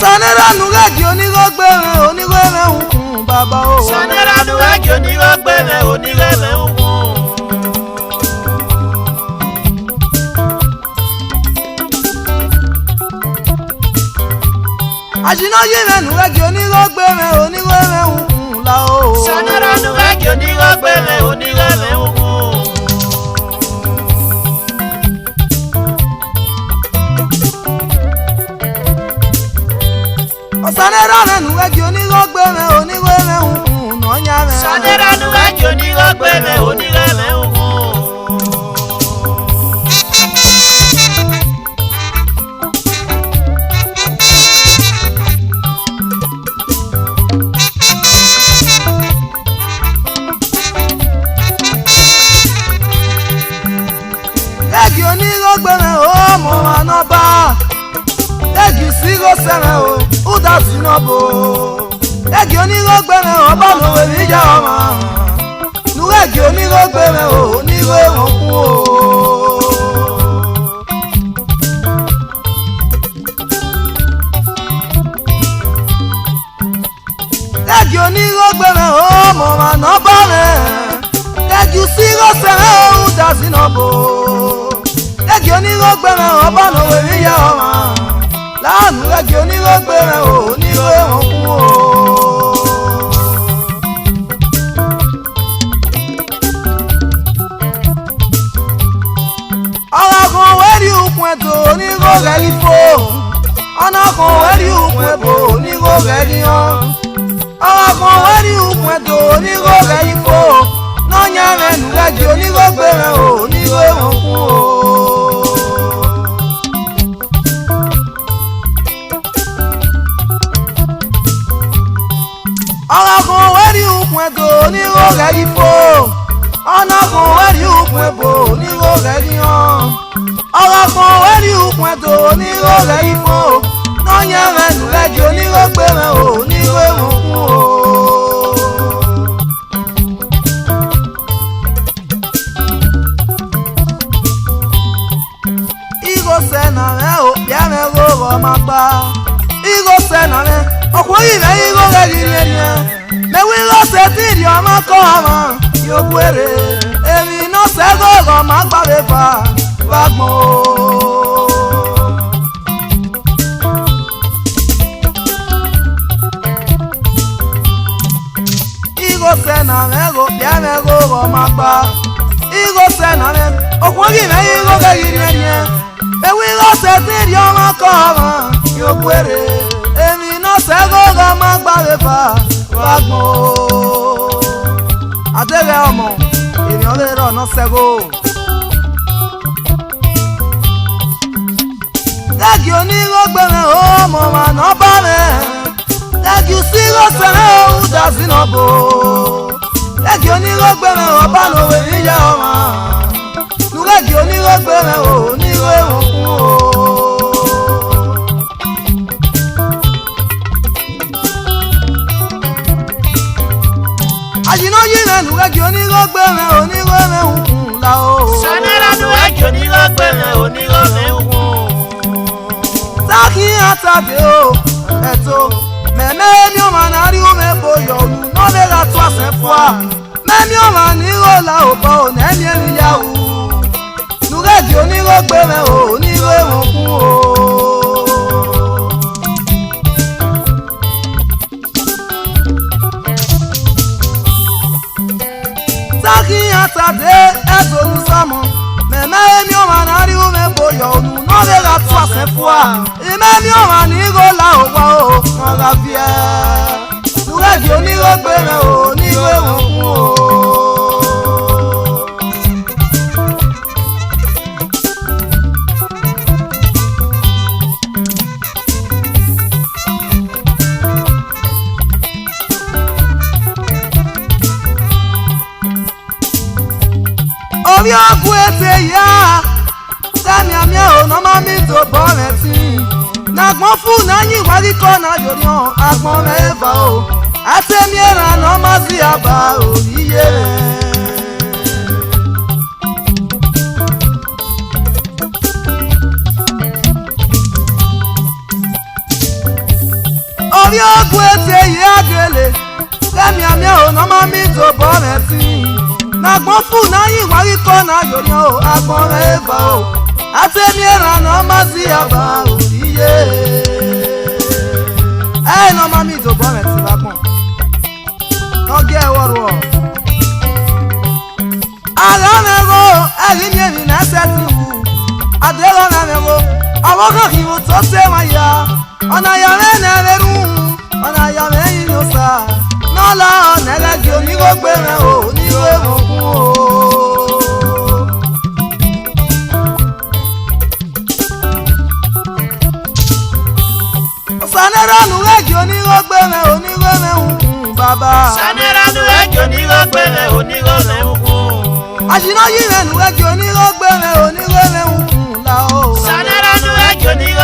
Sanera nugagi onigogbewe onigwewe ukun baba o. Sanera nugagi onigogbewe onigwewe ukun. Ajina yeme nugagi onigogbewe onigwewe ukun la o. Sanera nugagi onigogbewe onigwewe ukun. Sanera nugagi onigogbewe onigwewe ukun no nyame. Sanera nugagi onigogbewe onigwewe ukun. Legi onigogbewe o mo anoba. Legi sigo sere o uda sinobo. Legi onigogbewe o ba no we bija oma. Nugagi onigogbewe o onigwewe ukun o. Legi onigogbewe o mo anoba me. Legi sigo sere o uda sinobo. Legi onigogbewe o ba no we bija oma. Lanu legi onigogbewe o onigwewe ukun o. Ọlọ́kùn wẹ́rí ukun ẹ̀tọ́ onígògẹ́ ifo. Ọlọ́kùn wẹ́rí ukun ẹ̀bọ̀ onígògẹ́ níyàn. Ọlọ́kùn wẹ́rí ukun ẹ̀tọ́ onígògẹ́ ifo. Nọ́nyà mẹ́nu legi onigogbewe o onigwewe ukun o. Ọlọ́kùn wẹ́rí ukun ẹ̀tọ́ onígògẹ́ ifo. Ọlọ́kùn wẹ́rí ukun ẹ̀bọ̀ onígògẹ́ níyàn. Ọlọ́kùn wẹ́rí ukun ẹ̀tọ́ onígògẹ́ ifo. Nọ́nyà mẹ́nu legi onigogbewe o onigwewe ukun o. Igo sena me o bia me go ma gba. Igo sena me ọkùnrin me igo ge gire. Me wi lo se ti di ọmọ ko ọmọ yo kwere. Èmi no se go ma gba be fa wa gbon o. Igo sena me go bia me go ma gba. Igo sena me ọkùnrin me igo ge gire. Ewi lo se ti di ọmọ ko ọmọ yo kwere. Èmi no se go ma gba be fa wa gbon o. Adere ọmọ èmi o le ro no se go. Legi onigogbewe o mo ma no ba me. Legi sigo sere o uda sinobo. Legi onigogbewe o ba no we bija oma. Legi onigogbewe o onigwewe ukun o. Ajina yime legi onigogbewe onigwewe ukun la o. Sanera nugagi onigogbewe onigwewe ukun. Taki atabe o eto Mẹ́mí ọmọ náà rí omi bóyá òun náà lè ra tó àṣẹ fún wa. Mẹ́mí ọmọ nílò la ò bọ̀ ò nẹ́ẹ̀mí ẹ̀mí yá o. Nùgẹ́dì onírò gbé mẹ́ o, onírò èwọ̀n kún o. Sákìyàn tàdé ẹ̀sọ́ ń sọ́mọ. Mẹ́mí ọmọ náà rí omi bóyá òun náà lè ra tó àṣẹ fún wa. Mẹ́mí ọmọ nílò la ò bọ̀ ò kàn ra fi ẹ́. Nùgẹ́dì onírò gbé mẹ́ o, onírò èwọ̀n kún o. Orí ọkùn ètè yá sẹ́mi àmì ẹ̀hónà máa mi tó bọ́ rẹ̀ tí nàgbọ́n fún náà yín ìwádìí kọ́ náà yòóyàn àgbọ̀n mẹ́fà o àtẹ̀mí ẹ̀ràn náà má sí àbá òríyé rẹ̀. Orí ọkùn ètè yá gèlè sẹ́mi àmì ẹ̀hónà máa mi tó bọ́ rẹ̀ tí nàgbọ́n fún náà yín ìwárí kọ́ náà yòóyàn o àgbọ̀n mẹ́fà o àtẹ̀mí ẹ̀ràn náà má sí àbá òríyé. Ẹ̀ náà má mi tó bọ́ rẹ̀ tí lágbọ̀n lọ́gẹ́ ẹ̀wọ̀rọ̀ ọ̀. Àlọ́ mẹ́rọ ẹ̀rí mi èmi lẹ́sẹ̀ ti wù àdéhùn ọ̀nà mẹ́rọ àwọn kan kì í wò tó ṣe wọ́n yá ọ̀nà yàrá ẹ̀ náà rẹ̀ rú ọ̀nà yàrá ẹ̀yìn ló sà náà lọ ọ̀nà ẹlẹ́gì onígbògbé rẹ̀ o onígbò èèmọ̀ kún o. Sanẹ́rọ̀nù ẹ̀gì onígbògbé rẹ̀ onígbò rẹ̀ ń kún bàbá. Sanẹ́rọ̀nù ẹ̀gì onígbògbé rẹ̀ onígbò rẹ̀ ń kún. Àṣìná yìí rẹ̀ nù ẹ̀gì onígbògbé rẹ̀ onígbò rẹ̀ ń kún la o. Sanẹ́rọ̀nù ẹ̀gì onígbògbé